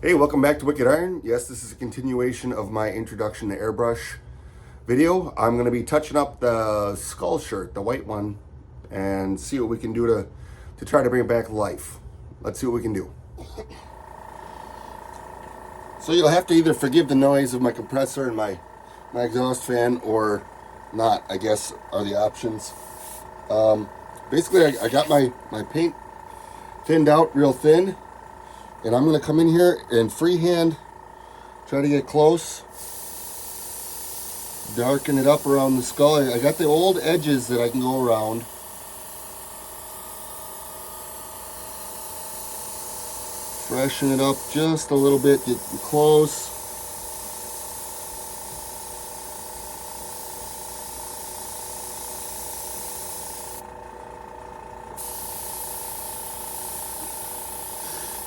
Hey, welcome back to Wicked Iron. Yes, this is a continuation of my introduction to Airbrush video. I'm going to be touching up the skull shirt, the white one, and see what we can do to try to bring it back to life. Let's see what we can do. So you'll have to either forgive the noise of my compressor and my exhaust fan or not, I guess, are the options. Basically, I got my paint thinned out real thin. And I'm going to come in here and freehand try to get close, darken it up around the skull. I got the old edges that I can go around. Freshen it up just a little bit, get close.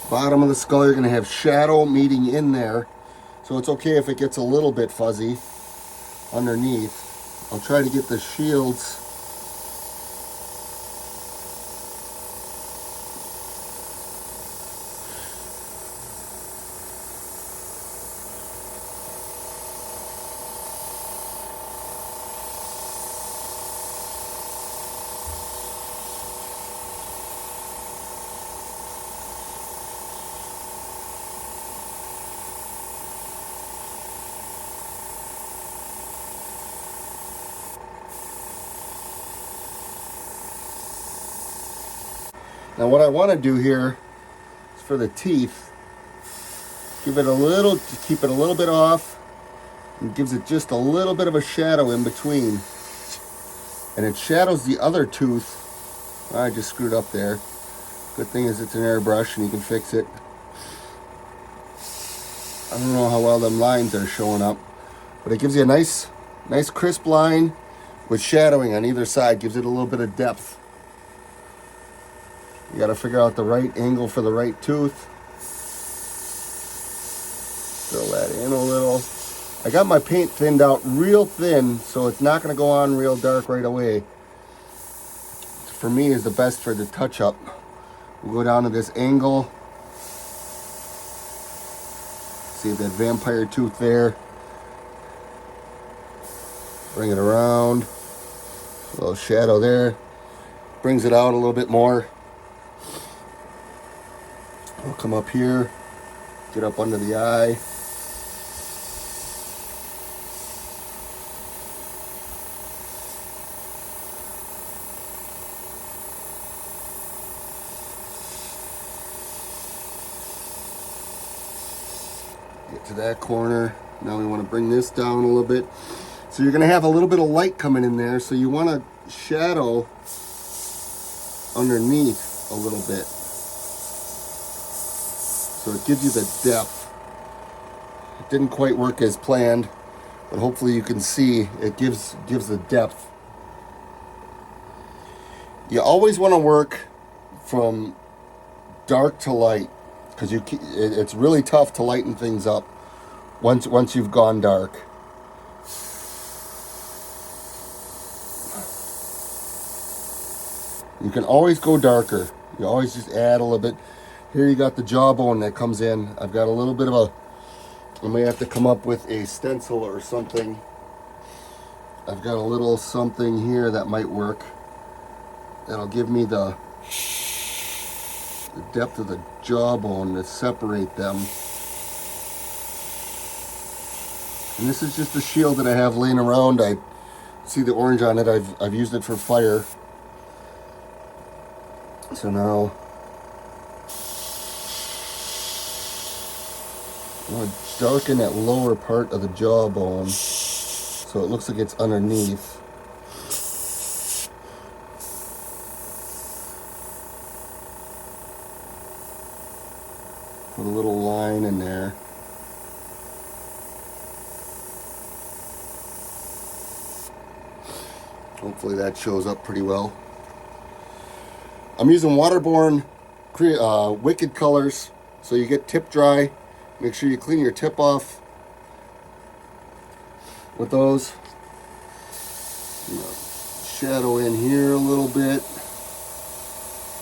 Bottom of the skull, you're going to have shadow meeting in there, so it's okay if it gets a little bit fuzzy underneath. I'll try to get the shields Now what I want to do here is for the teeth, give it a little, keep it a little bit off, and gives it just a little bit of a shadow in between. And it shadows the other tooth. I just screwed up there. Good thing is it's an airbrush and you can fix it. I don't know how well them lines are showing up, but it gives you a nice crisp line with shadowing on either side, gives it a little bit of depth. You got to figure out the right angle for the right tooth. Fill that in a little. I got my paint thinned out real thin, so it's not going to go on real dark right away. For me, is the best for the touch-up. We'll go down to this angle. See that vampire tooth there. Bring it around. A little shadow there. Brings it out a little bit more. I'll come up here, get up under the eye. Get to that corner. Now we want to bring this down a little bit. So you're going to have a little bit of light coming in there, so you want to shadow underneath a little bit. So it gives you the depth. It didn't quite work as planned, but hopefully you can see it gives the depth. You always want to work from dark to light, because it's really tough to lighten things up once you've gone dark. You can always go darker. You always just add a little bit. Here you got the jawbone that comes in. I've got a little bit of I may have to come up with a stencil or something. I've got a little something here that might work. That'll give me the depth of the jawbone to separate them. And this is just a shield that I have laying around. I see the orange on it. I've used it for fire. So now I'm going to darken that lower part of the jawbone so it looks like it's underneath. Put a little line in there. Hopefully that shows up pretty well. I'm using waterborne Wicked colors, so you get tip dry. Make sure you clean your tip off with those. Shadow in here a little bit.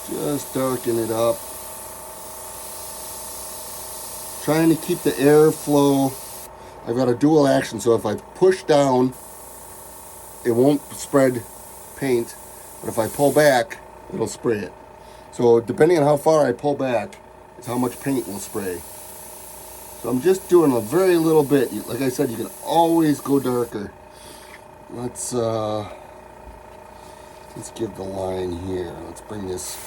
Just darken it up. trying to keep the air flow. I've got a dual action, so if I push down, it won't spread paint, but if I pull back, it'll spray it. So depending on how far I pull back is how much paint will spray. So I'm just doing a very little bit. Like I said, you can always go darker. Let's give the line here. Let's bring this.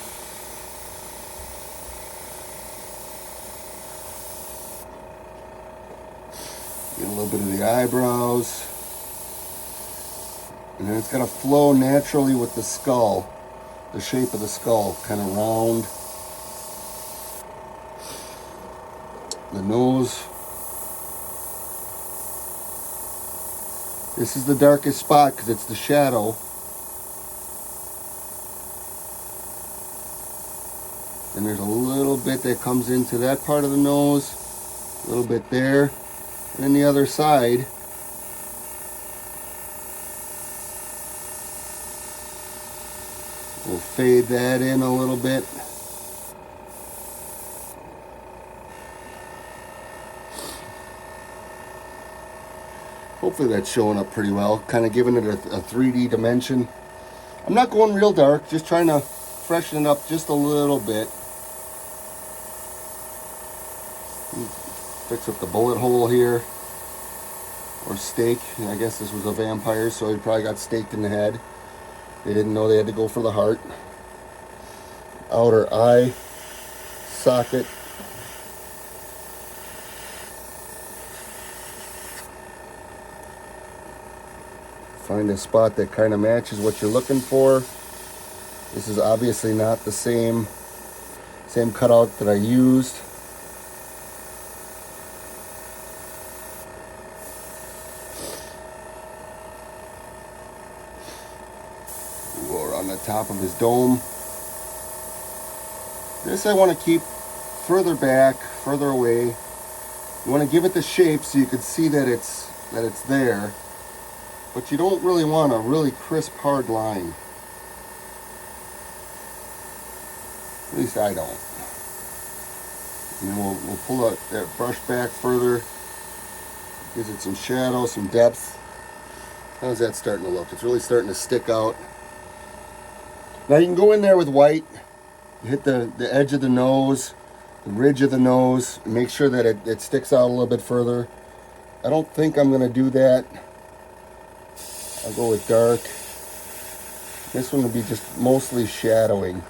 Get a little bit of the eyebrows. And then it's going to flow naturally with the skull, the shape of the skull, kind of round. The nose. This is the darkest spot because it's the shadow. And there's a little bit that comes into that part of the nose, a little bit there, and then the other side. We'll fade that in a little bit. Hopefully that's showing up pretty well, kind of giving it a 3D dimension. I'm not going real dark, just trying to freshen it up just a little bit. Fix up the bullet hole here, or stake. I guess this was a vampire, so he probably got staked in the head. They didn't know they had to go for the heart. Outer eye socket. Find a spot that kind of matches what you're looking for. This is obviously not the same cutout that I used. Go around the top of his dome. This I want to keep further back, further away. You want to give it the shape so you can see that it's there. But you don't really want a really crisp, hard line. At least I don't. And then we'll pull that brush back further. Gives it some shadow, some depth. How's that starting to look? It's really starting to stick out. Now you can go in there with white. Hit the edge of the nose, the ridge of the nose, and make sure that it sticks out a little bit further. I don't think I'm going to do that. I'll go with dark. This one will be just mostly shadowing.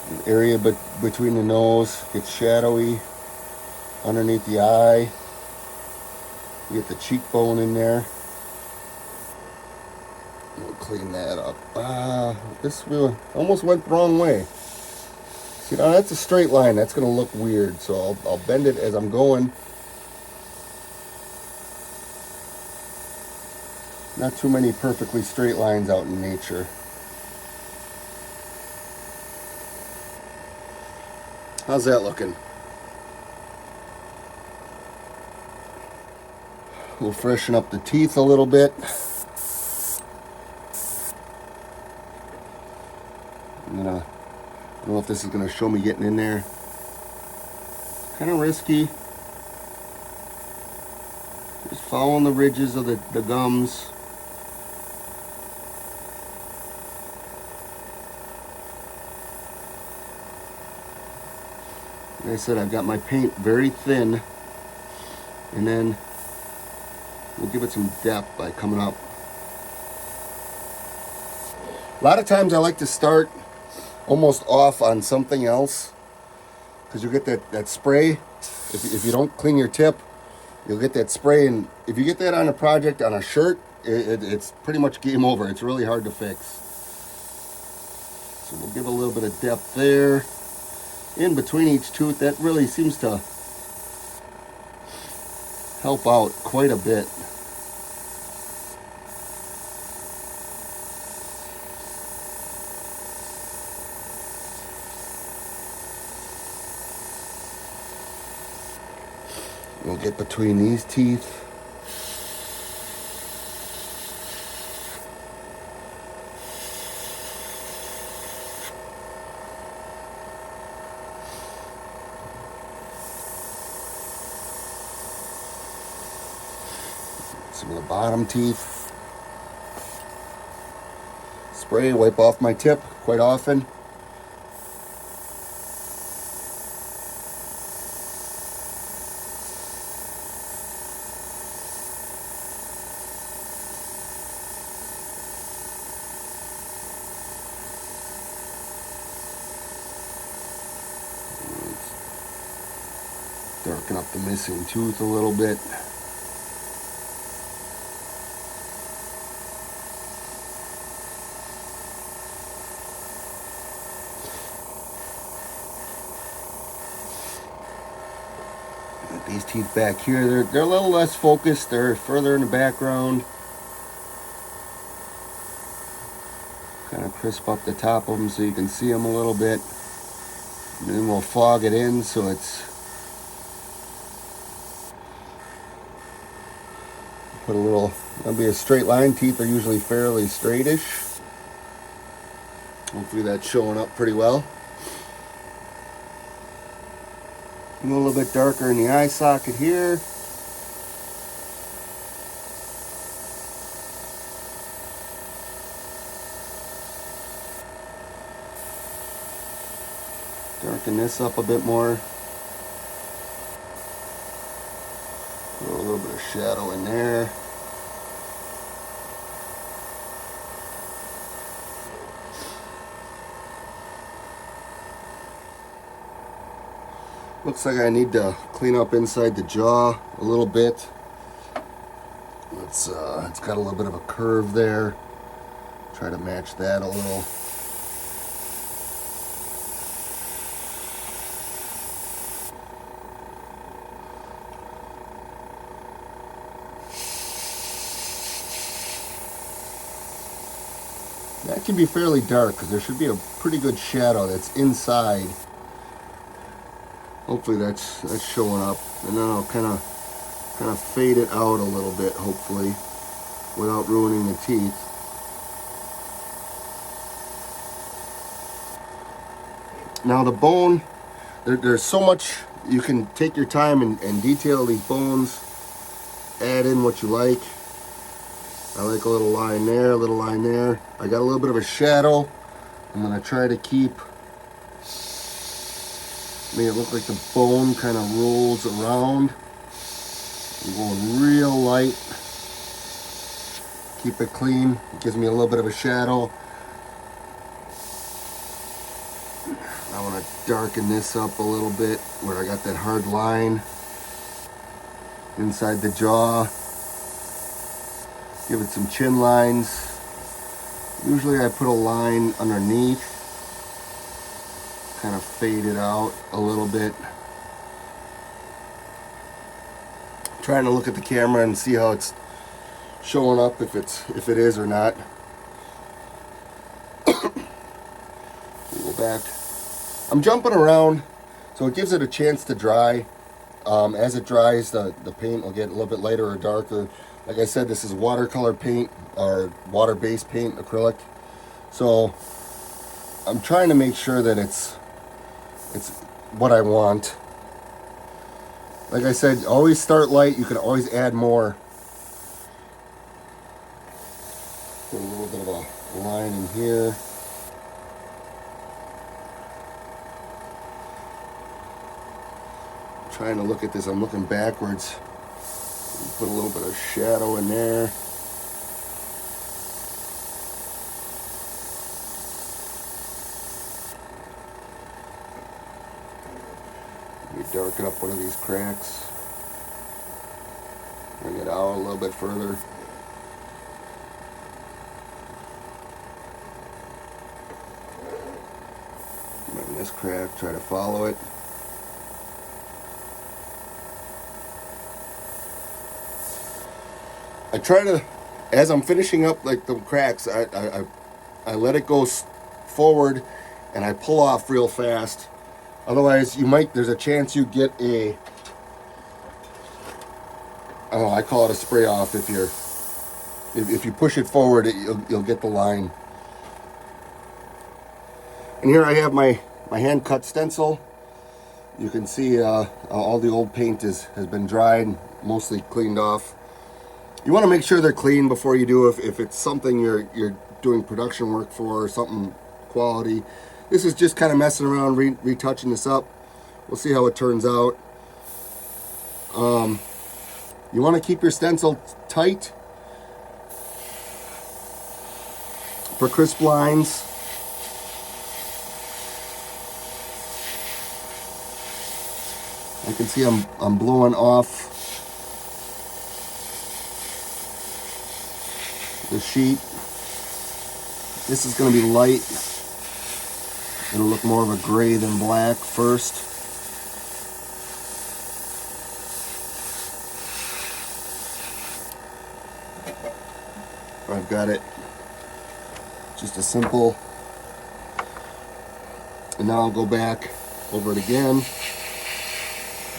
The area between the nose gets shadowy. Underneath the eye, you get the cheekbone in there. We'll clean that up. This almost went the wrong way. See, now that's a straight line. That's going to look weird, so I'll bend it as I'm going. Not too many perfectly straight lines out in nature. How's that looking? We'll freshen up the teeth a little bit. I don't know if this is going to show me getting in there. Kind of risky. Just following the ridges of the gums. Like I said, I've got my paint very thin, and then we'll give it some depth by coming up. A lot of times I like to start almost off on something else, because you'll get that spray. If you don't clean your tip, you'll get that spray, and if you get that on a project, on a shirt, it's pretty much game over. It's really hard to fix. So we'll give a little bit of depth there. In between each tooth, that really seems to help out quite a bit. We'll get between these teeth. some of the bottom teeth. Spray, wipe off my tip quite often. Darken up the missing tooth a little bit. These teeth back here, they're a little less focused. They're further in the background. Kind of crisp up the top of them so you can see them a little bit. And then we'll fog it in so it's... Put a little... That'll be a straight line. Teeth are usually fairly straightish. Hopefully that's showing up pretty well. A little bit darker in the eye socket here. Darken this up a bit more. Throw a little bit of shadow in there. Looks like I need to clean up inside the jaw a little bit. It's got a little bit of a curve there. Try to match that a little. That can be fairly dark because there should be a pretty good shadow that's inside. Hopefully that's showing up, and then I'll kind of fade it out a little bit, hopefully, without ruining the teeth. Now the bone, there's so much you can take your time and detail these bones. Add in what you like. I like a little line there, a little line there. I got a little bit of a shadow. I'm gonna try to keep. Make it look like the bone kind of rolls around. I'm going real light. Keep it clean. It gives me a little bit of a shadow. I want to darken this up a little bit where I got that hard line inside the jaw. Give it some chin lines. Usually I put a line underneath. Kind of fade it out a little bit. Trying to look at the camera and see how it's showing up, if it is or not. We'll go back. I'm jumping around, so it gives it a chance to dry. As it dries, the paint will get a little bit lighter or darker. Like I said, this is watercolor paint or water-based paint, acrylic. So I'm trying to make sure that it's what I want. Like I said, always start light. You can always add more. Put a little bit of a line in here. Trying to look at this, I'm looking backwards. Put a little bit of shadow in there. Darken up one of these cracks. Bring it out a little bit further. Bring this crack, try to follow it. I try to, as I'm finishing up like the cracks, I let it go forward and I pull off real fast. Otherwise, there's a chance you get I don't know, I call it a spray off. If you push it forward, you'll get the line. And here I have my hand cut stencil. You can see all the old paint has been dried, mostly cleaned off. You want to make sure they're clean before you do, if it's something you're doing production work for, or something quality. This is just kind of messing around, retouching this up. We'll see how it turns out. You want to keep your stencil tight for crisp lines. I can see I'm blowing off the sheet. This is going to be light. It'll look more of a gray than black first. I've got it. Just a simple. And now I'll go back over it again.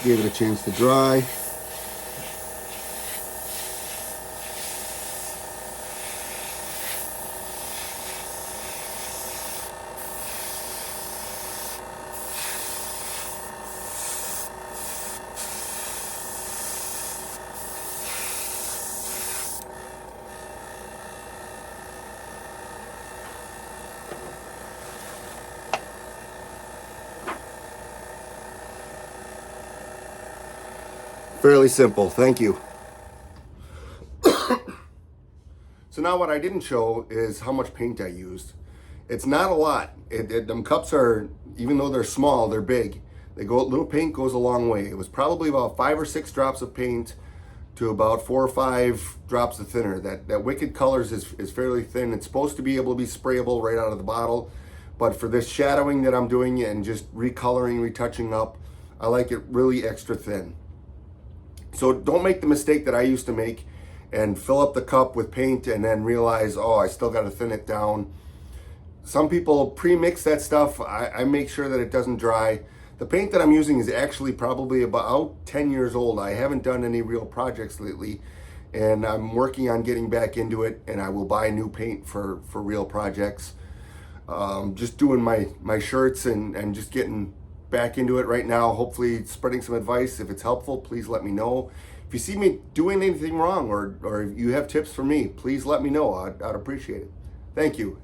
Give it a chance to dry. Fairly simple, thank you. So now what I didn't show is how much paint I used. It's not a lot. Them cups are, even though they're small, they're big. Little paint goes a long way. It was probably about 5 or 6 drops of paint to about 4 or 5 drops of thinner. That Wicked Colors is fairly thin. It's supposed to be able to be sprayable right out of the bottle, but for this shadowing that I'm doing and just recoloring, retouching up, I like it really extra thin. So don't make the mistake that I used to make and fill up the cup with paint and then realize, oh, I still got to thin it down. Some people pre-mix that stuff. I make sure that it doesn't dry. The paint that I'm using is actually probably about 10 years old. I haven't done any real projects lately, and I'm working on getting back into it, and I will buy new paint for real projects. Just doing my shirts and just getting back into it right now, hopefully spreading some advice. If it's helpful, please let me know. If you see me doing anything wrong or you have tips for me, please let me know. I'd appreciate it. Thank you.